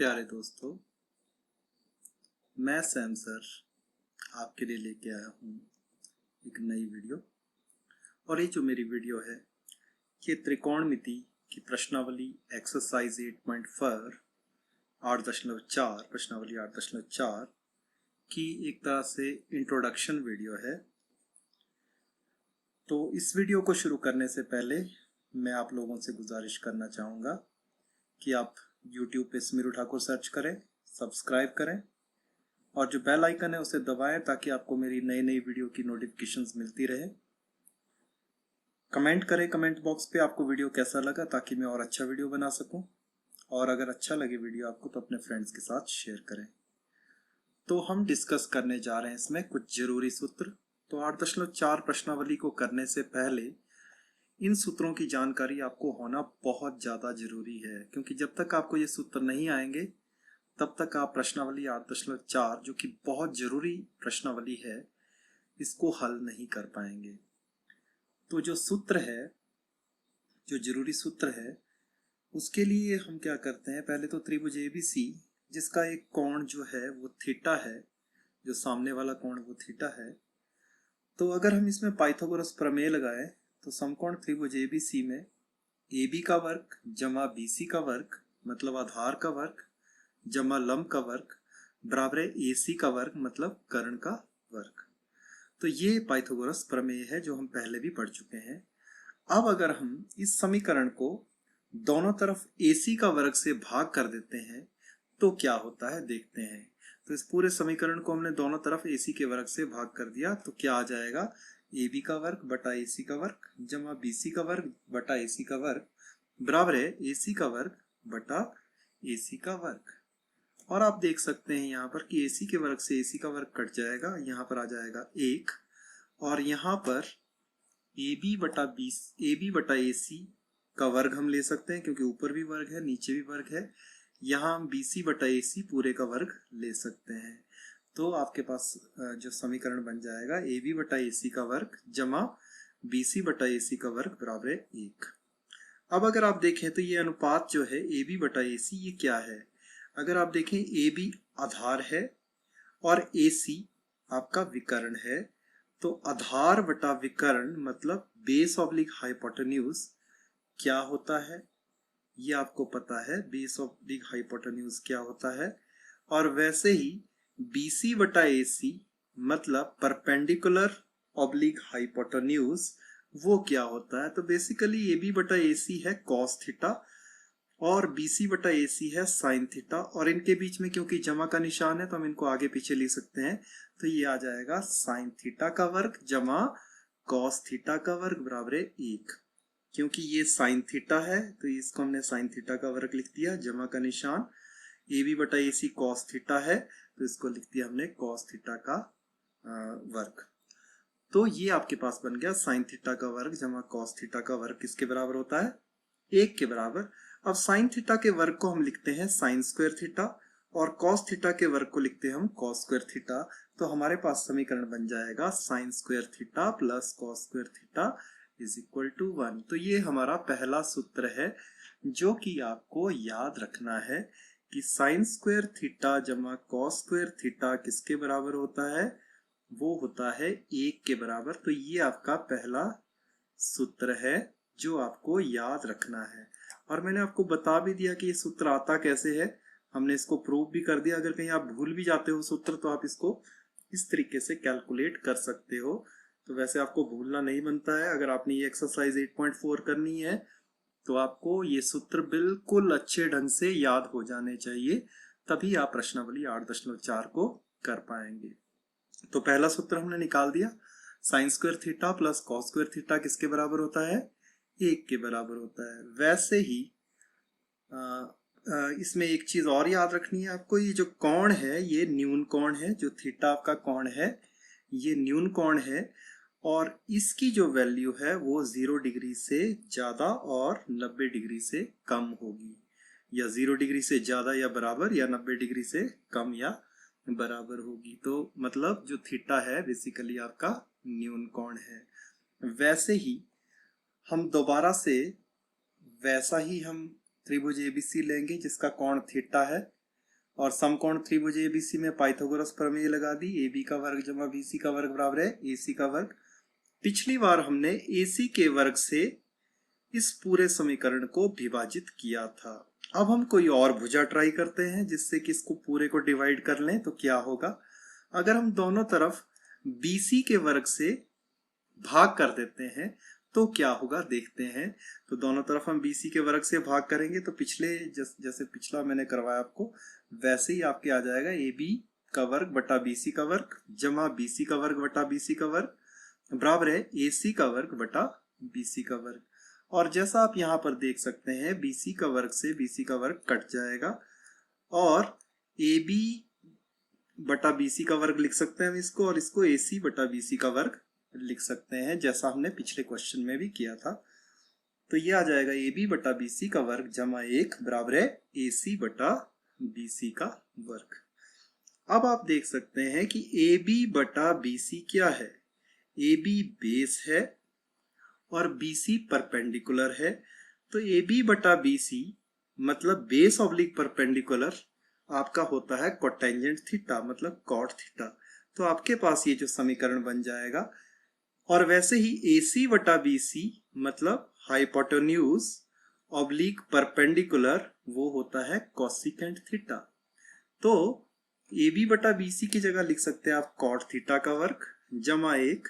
प्यारे दोस्तों, मैं सैम सर आपके लिए लेके आया हूँ एक नई वीडियो। और ये जो मेरी वीडियो है ये त्रिकोणमिति की प्रश्नावली एक्सरसाइज 8.4 8.4 प्रश्नावली 8.4 की एक तरह से इंट्रोडक्शन वीडियो है। तो इस वीडियो को शुरू करने से पहले मैं आप लोगों से गुजारिश करना चाहूँगा कि आप YouTube पे स्मिरू ठाकुर सर्च करें, सब्सक्राइब करें और जो बेल आइकन है उसे दबाएं ताकि आपको मेरी नई नई वीडियो की नोटिफिकेशंस मिलती रहे। कमेंट करें कमेंट बॉक्स पे आपको वीडियो कैसा लगा ताकि मैं और अच्छा वीडियो बना सकूं। और अगर अच्छा लगे वीडियो आपको तो अपने फ्रेंड्स के साथ शेयर करें। तो हम डिस्कस करने जा रहे हैं इसमें कुछ जरूरी सूत्र। तो 8.4 प्रश्नावली को करने से पहले इन सूत्रों की जानकारी आपको होना बहुत ज़्यादा जरूरी है, क्योंकि जब तक आपको ये सूत्र नहीं आएंगे तब तक आप प्रश्नावली 8.4 जो कि बहुत जरूरी प्रश्नावली है इसको हल नहीं कर पाएंगे। तो जो सूत्र है, जो जरूरी सूत्र है, उसके लिए हम क्या करते हैं, पहले तो त्रिभुज एबीसी जिसका एक कोण जो है वो थीटा है, जो सामने वाला कोण वो थीटा है। तो अगर हम इसमें पाइथागोरस प्रमेय लगाएं तो समकोण त्रिभुज एबीसी में AB का वर्ग जमा BC का वर्ग मतलब आधार का वर्ग जमा लंब का वर्ग बराबर है AC का वर्ग मतलब कर्ण का वर्ग। तो ये पाइथागोरस प्रमेय है जो हम पहले भी पढ़ चुके हैं। अब अगर हम इस समीकरण को दोनों तरफ AC का वर्ग से भाग कर देते हैं तो क्या होता है देखते हैं। तो इस पूरे समीकरण को हमने दोनों तरफ AC के वर्ग से भाग कर दिया तो क्या आ जाएगा, AB का वर्ग बटा AC का वर्ग जमा BC का वर्ग बटा AC का वर्ग बराबर है AC का वर्ग बटा AC का वर्ग। और आप देख सकते हैं यहाँ पर कि AC के वर्ग से AC का वर्ग कट जाएगा, यहाँ पर आ जाएगा 1 और यहाँ पर AB बटा AC का वर्ग हम ले सकते हैं क्योंकि ऊपर भी वर्ग है नीचे भी वर्ग है। यहाँ हम BC बटा AC पूरे का वर्ग ले सकते हैं। तो आपके पास जो समीकरण बन जाएगा AB बटा AC का वर्ग जमा BC बटा AC का वर्ग बराबर है 1। अब अगर आप देखें तो ये अनुपात जो है AB बटा AC ये क्या है। अगर आप देखें AB आधार है और AC आपका विकर्ण है, तो आधार बटा विकर्ण मतलब बेस ऑब्लिक हाइपोटेन्यूज क्या होता है ये आपको पता है, बेस ऑब्लिक हाइपोटेन्यूज क्या होता है। और वैसे ही BC बटा AC मतलब परपेंडिकुलर ऑब्लिक हाइपोटेन्यूज वो क्या होता है। तो बेसिकली AB बटा AC है कॉस थीटा और BC बटा AC है साइन थीटा, और इनके बीच में क्योंकि जमा का निशान है तो हम इनको आगे पीछे ले सकते हैं। तो ये आ जाएगा साइन थीटा का वर्ग जमा कॉस थीटा का वर्ग बराबर है 1। क्योंकि ये साइन थीटा है तो इसको हमने साइन थीटा का वर्ग लिख दिया, जमा का निशान AB बटा AC कॉस थीटा है तो इसको लिख दिया हमने कॉस थीटा का वर्ग। तो ये आपके पास बन गया साइन थीटा का वर्ग जमा कॉस थीटा का वर्ग किसके बराबर होता है, 1 के बराबर। अब साइन थीटा के वर्ग को हम लिखते हैं साइन स्क्वायर थीटा और कॉस थीटा के वर्ग को लिखते हैं हम कॉस स्क्वायर थीटा। तो हमारे पास समीकरण बन जाएगा sine square theta plus cos square theta is equal to 1। तो ये हमारा पहला सूत्र है जो कि आपको याद रखना है कि साइन स्क्वायर थीटा जमा कॉस स्क्वायर थीटा किसके बराबर होता है, वो होता है 1 के बराबर। तो ये आपका पहला सूत्र है जो आपको याद रखना है। और मैंने आपको बता भी दिया कि ये सूत्र आता कैसे है, हमने इसको प्रूव भी कर दिया। अगर कहीं आप भूल भी जाते हो सूत्र तो आप इसको इस तरीके से कैलकुलेट कर सकते हो। तो वैसे आपको भूलना नहीं बनता है। अगर आपने ये एक्सरसाइज 8.4 करनी है तो आपको ये सूत्र बिल्कुल अच्छे ढंग से याद हो जाने चाहिए, तभी आप प्रश्नावली 8.4 को कर पाएंगे। तो पहला सूत्र हमने निकाल दिया, sign square theta plus cos square theta किसके बराबर होता है, 1 के बराबर होता है। वैसे ही इसमें एक चीज और याद रखनी है आपको, ये जो कोण है ये न्यून कोण है, जो थीटा आपका कोण है ये न्यून कोण है और इसकी जो वैल्यू है वो 0 डिग्री से ज्यादा और 90 डिग्री से कम होगी, या 0 डिग्री से ज्यादा या बराबर या 90 डिग्री से कम या बराबर होगी। तो मतलब जो थीटा है बेसिकली आपका न्यून कोण है। वैसे ही हम दोबारा से वैसा ही हम त्रिभुज एबीसी लेंगे जिसका कोण थीटा है। और समकोण त्रिभुज एबीसी में पाइथागोरस प्रमेय लगा दी, AB का वर्ग जमा BC का वर्ग बराबर है AC का वर्ग। पिछली बार हमने AC के वर्ग से इस पूरे समीकरण को विभाजित किया था। अब हम कोई और भुजा ट्राई करते हैं जिससे कि इसको पूरे को डिवाइड कर लें। तो क्या होगा, अगर हम दोनों तरफ BC के वर्ग से भाग कर देते हैं तो क्या होगा देखते हैं। तो दोनों तरफ हम BC के वर्ग से भाग करेंगे तो जैसे पिछला मैंने करवाया आपको वैसे ही आपके आ जाएगा AB का वर्ग बटा BC का वर्ग जमा BC का वर्ग बटा BC का वर्ग बराबर है AC का वर्ग बटा BC का वर्ग। और जैसा आप यहाँ पर देख सकते हैं BC का वर्ग से BC का वर्ग कट जाएगा और AB बटा BC का वर्ग लिख सकते हैं हम इसको, और इसको AC बटा BC का वर्ग लिख सकते हैं जैसा हमने पिछले क्वेश्चन में भी किया था। तो ये आ जाएगा AB बटा BC का वर्ग जमा 1 बराबर है AC बटा BC का वर्ग। अब आप देख सकते हैं कि AB बटा BC क्या है, AB बेस है और BC परपेंडिकुलर है। तो AB बटा BC मतलब बेस ऑब्लिक परपेंडिकुलर आपका होता है कोटेंजेंट थीटा मतलब कॉट थीटा। तो आपके पास ये जो समीकरण बन जाएगा। और वैसे ही AC बटा BC मतलब हाइपोटेन्यूज ऑब्लिक परपेंडिकुलर वो होता है कोसिकेंट थीटा। तो AB बटा BC की जगह लिख सकते हैं आप कॉट थीटा का वर्ग जमा 1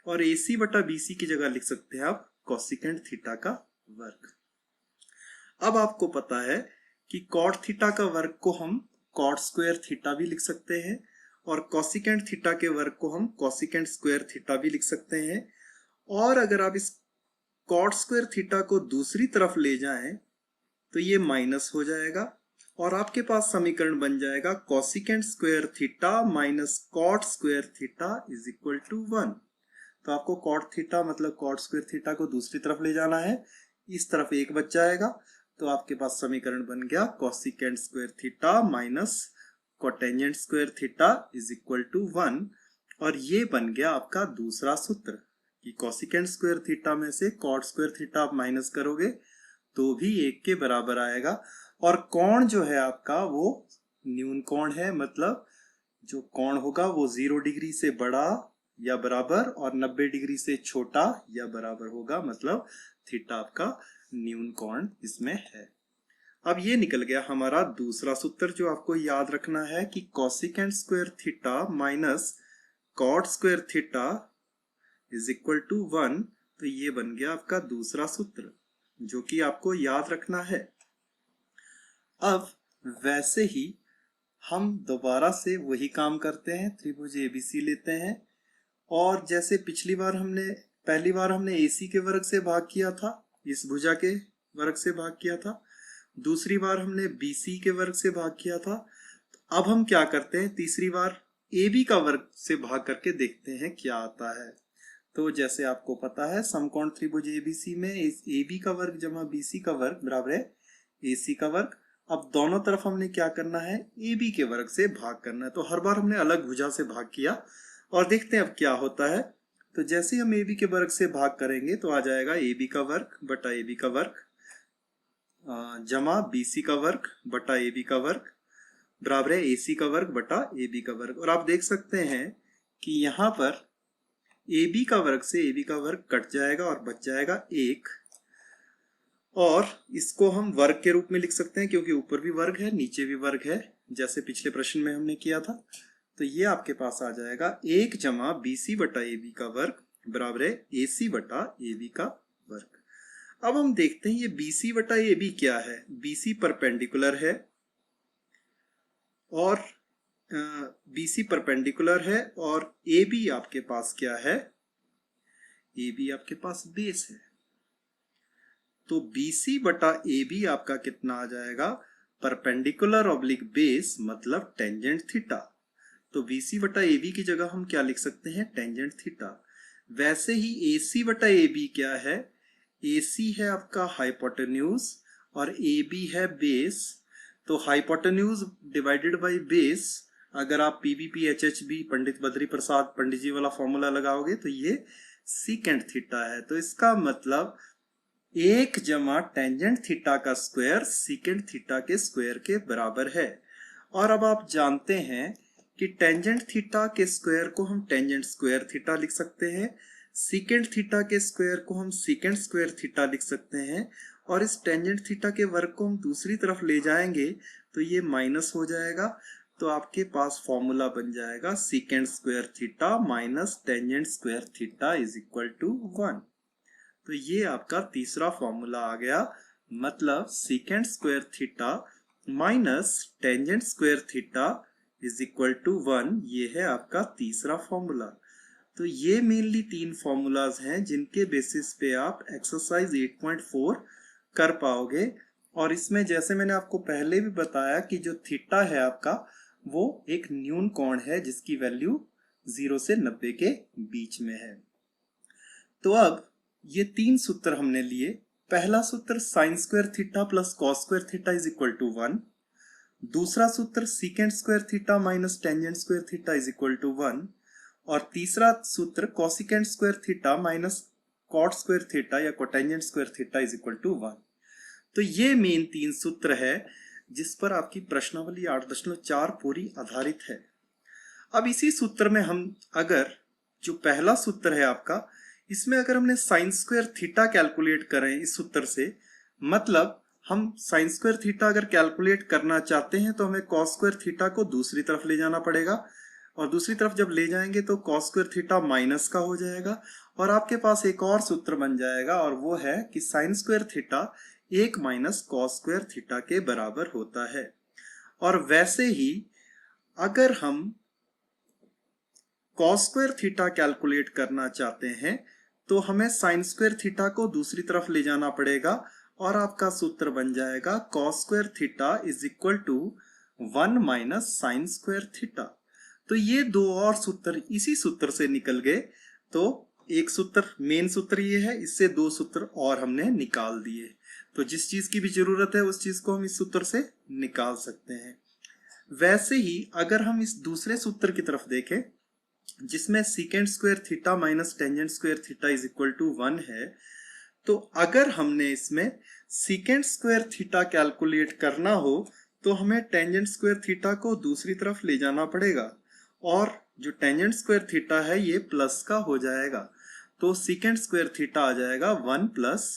और AC बटा BC की जगह लिख सकते हैं आप कोसिकेंट थीटा का वर्ग। अब आपको पता है कि कॉट थीटा का वर्ग को हम कॉट स्क्वायर थीटा भी लिख सकते हैं और कोसिकेंट थीटा के वर्ग को हम कोसिकेंट स्क्वायर थीटा भी लिख सकते हैं। और अगर आप इस कॉट स्क्वायर थीटा को दूसरी तरफ ले जाएं तो ये माइनस हो जाएगा और आपके पास समीकरण बन जाएगा cosecant square theta minus cot square theta is equal to 1। तो आपको कॉट थीटा मतलब कॉट स्क्वायर थीटा को दूसरी तरफ ले जाना है, इस तरफ एक बच जाएगा। तो आपके पास समीकरण बन गया cosecant square theta minus cotangent square theta is equal to 1। और ये बन गया आपका दूसरा सूत्र कि कोसिकेंट स्क्वायर थीटा में से कॉट स्क्वायर थीटा आप माइनस करोगे तो भी 1 के बराबर आएगा। और कोण जो है आपका वो न्यून कोण है, मतलब जो कोण होगा वो 0 डिग्री से बड़ा या बराबर और 90 डिग्री से छोटा या बराबर होगा, मतलब थीटा आपका न्यून कोण इसमें है। अब ये निकल गया हमारा दूसरा सूत्र जो आपको याद रखना है कि cosecant square theta minus cot square theta is equal to 1। तो ये बन गया आपका दूसरा सूत्र जो कि आपको याद रखना है। अब वैसे ही हम दोबारा से वही काम करते हैं, त्रिभुज ABC लेते हैं और जैसे पहली बार हमने AC के वर्ग से भाग किया था, इस भुजा के वर्ग से भाग किया था, दूसरी बार हमने BC के वर्ग से भाग किया था। अब हम क्या करते हैं, तीसरी बार AB का वर्ग से भाग करके देखते हैं क्या आता है। तो जैसे आपको पता है समकोण त्रिभुज ABC में इस AB का वर्ग जमा BC का वर्ग बराबर है AC का वर्ग। अब दोनों तरफ हमने क्या करना है, AB के वर्ग से भाग करना है। तो हर बार हमने अलग भुजा से भाग किया और देखते हैं अब क्या होता है। तो जैसे हम AB के वर्ग से भाग करेंगे तो आ जाएगा AB का वर्ग बटा AB का वर्ग जमा BC का वर्ग बटा AB का वर्ग बराबर है AC का वर्ग बटा AB का वर्ग। और आप देख सकते हैं कि यहाँ पर AB का वर्ग से AB का वर्ग कट जाएगा और बच जाएगा 1 और इसको हम वर्ग के रूप में लिख सकते हैं क्योंकि ऊपर भी वर्ग है नीचे भी वर्ग है जैसे पिछले प्रश्न में हमने किया था। तो ये आपके पास आ जाएगा 1 जमा BC बटा AB का वर्ग बराबर है AC बटा AB का वर्ग। अब हम देखते हैं ये BC बटा AB क्या है। BC परपेंडिकुलर है और BC परपेंडिकुलर है और AB आपके पास क्या है, AB आपके पास बेस है। तो BC बटा AB आपका कितना आ जाएगा, परपेंडिकुलर ऑब्लिक बेस मतलब टेंजेंट थीटा। तो BC बटा AB की जगह हम क्या लिख सकते हैं, टेंजेंट थीटा। वैसे ही AC बटा AB क्या है, AC है आपका हाइपोटेन्यूज और AB है बेस। तो हाइपोटेन्यूज डिवाइडेड बाय बेस, अगर आप PBPHHB पंडित बद्री प्रसाद पंडित जी वाला फॉर्मूला लगाओगे तो ये सीकेंट थीटा है। तो इसका मतलब 1 जमा टेंजेंट थीटा का स्क्वायर सीकेंट थीटा के स्क्वायर के बराबर है। और अब आप जानते हैं कि टेंजेंट थीटा के स्क्वायर को हम टेंजेंट स्क्वायर थीटा लिख सकते हैं, सीकेंट थीटा के स्क्वायर को हम सीकेंट स्क्वायर थीटा लिख सकते हैं, और इस टेंजेंट थीटा के वर्ग को हम दूसरी तरफ ले जाएंगे तो ये माइनस हो जाएगा। तो आपके पास फॉर्मूला बन जाएगा secant square theta minus tangent square theta is equal to 1। तो ये आपका तीसरा फॉर्मूला आ गया, मतलब secant square theta minus tangent square theta is equal to 1। ये है आपका तीसरा फॉर्मूला। तो ये मेनली 3 फॉर्मूलाज हैं जिनके बेसिस पे आप एक्सरसाइज 8.4 कर पाओगे। और इसमें जैसे मैंने आपको पहले भी बताया कि जो थीटा है आपका वो एक न्यून कोण है जिसकी वैल्यू 0 से 90 के बीच में है। तो अब ये 3 सूत्र हमने लिए। पहला सूत्र sine square theta plus cos square theta is equal to 1। दूसरा सूत्र secant square theta minus tangent square theta is equal to 1। और तीसरा सूत्र cosecant square theta minus cot square theta या cotangent square theta is equal to 1। तो ये main 3 सूत्र है जिस पर आपकी प्रश्नावली 8.4 पूरी आधारित है। अब इसी सूत्र में हम अगर जो पहला सूत्र है आपका, इसमें अगर हमने साइन स्क्वायर थीटा कैलकुलेट करें इस सूत्र से, मतलब हम साइन स्क्वायर थीटा अगर कैलकुलेट करना चाहते हैं तो हमें कॉस स्क्वायर थीटा को दूसरी तरफ ले जाना पड़ेगा, और दूसरी तरफ जब ले जाएंगे तो कॉस स्क्वायर थीटा माइनस का हो जाएगा, और आपके पास एक और सूत्र बन जाएगा और वो है कि sign square theta 1 minus cos square theta के बराबर होता है। और वैसे ही अगर हम कॉस स्क्वायर थीटा कैलकुलेट करना चाहते हैं तो हमें साइन स्क्वायर थीटा को दूसरी तरफ ले जाना पड़ेगा, और आपका सूत्र बन जाएगा cos square theta is equal to 1 minus sine square theta. तो ये 2 और सूत्र इसी सूत्र से निकल गए। तो एक सूत्र मेन सूत्र ये है, इससे 2 सूत्र और हमने निकाल दिए। तो जिस चीज की भी जरूरत है उस चीज को हम इस सूत्र से निकाल सकते हैं। वैसे ही अगर हम इस दूसरे सूत्र की तरफ देखें जिसमें secant square theta minus tangent square theta is equal to 1 है, तो अगर हमने इसमें सीकेंट स्क्वायर थीटा कैलकुलेट करना हो तो हमें टेंजेंट स्क्वायर थीटा को दूसरी तरफ ले जाना पड़ेगा, और जो टेंजेंट स्क्वायर थीटा है ये प्लस का हो जाएगा। तो सीकेंट स्क्वायर थीटा आ जाएगा 1 प्लस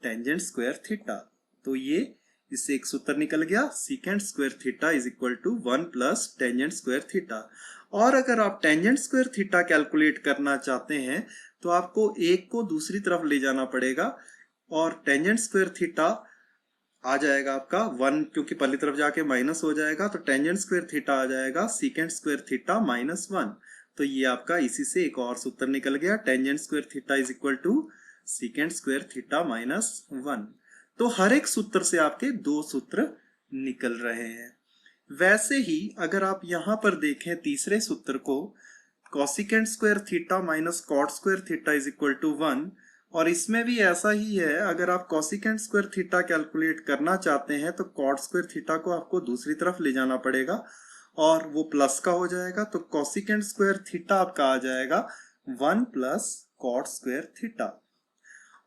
टेंजेंट स्क्वायर थीटा। तो ये इससे एक सूत्र निकल गया, secant square theta is equal to 1 plus tangent square theta. और अगर आप टेंजेंट स्क्वायर थीटा कैलकुलेट करना चाहते हैं तो आपको एक को दूसरी तरफ ले जाना पड़ेगा, और टेंजेंट स्क्वायर थीटा आ जाएगा आपका 1, क्योंकि पहली तरफ जाके माइनस हो जाएगा, तो टेंजेंट स्क्वायर थीटा आ जाएगा सीकेंट स्क्वायर थीटा माइनस 1। तो ये आपका इसी से एक और सूत्र निकल गया, tangent square theta is equal to secant square theta minus 1। तो हर एक सूत्र से आपके 2 सूत्र निकल रहे हैं। वैसे ही अगर आप यहां पर देखें तीसरे सूत्र को, cosecant square theta minus cot square theta is equal to 1, और इसमें भी ऐसा ही है। अगर आप कोसिकेंट स्क्वायर थीटा कैलकुलेट करना चाहते हैं तो कॉट स्क्वायर थीटा को आपको दूसरी तरफ ले जाना पड़ेगा, और वो प्लस का हो जाएगा। तो कोसिकेंट स्क्वायर थीटा आपका आ जाएगा 1 प्लस कॉट स्क्वायर थीटा।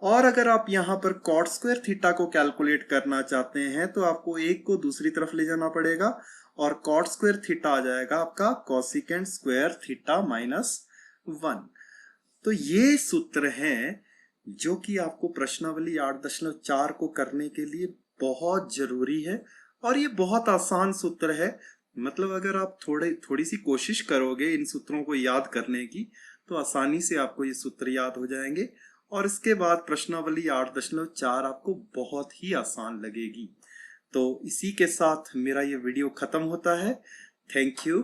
और अगर आप यहाँ पर कॉट स्क्वायर थीटा को कैलकुलेट करना चाहते हैं तो आपको एक को दूसरी तरफ ले जाना पड़ेगा, और कॉट स्क्वायर थीटा आ जाएगा आपका कोसिकेंट स्क्वायर थीटा माइनस 1। तो ये सूत्र हैं जो कि आपको प्रश्नावली 8.4 को करने के लिए बहुत जरूरी है, और ये बहुत आसान सूत्र है। मतलब अगर आप थोड़ी सी कोशिश करोगे इन सूत्रों को याद करने की तो आसानी से आपको ये सूत्र याद हो जाएंगे, और इसके बाद प्रश्नावली 8.4 आपको बहुत ही आसान लगेगी। तो इसी के साथ मेरा ये वीडियो खत्म होता है। Thank you.